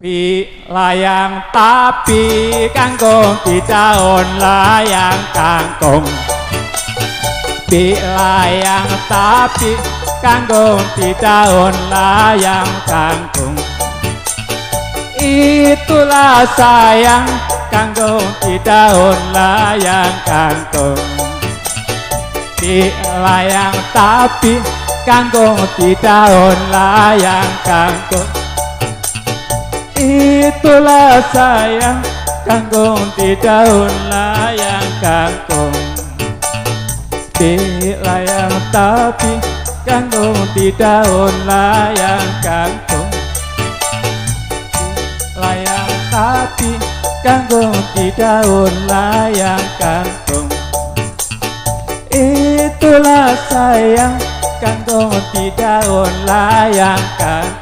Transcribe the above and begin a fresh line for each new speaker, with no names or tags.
Pi layang tapi kangkung di daun layang kangkung. Pi layang tapi kangkung di daun layang kangkung. Itulah sayang kangkung di daun layang kangkung. Pi layang tapi kangkung di daun layang kangkung. Itulah sayang kangkung di daun layang kangkung. Di layang tapi kangkung di daun layang kangkung. Layang tapi kangkung di daun layang kangkung. Itulah sayang kangkung di daun layang kangkung.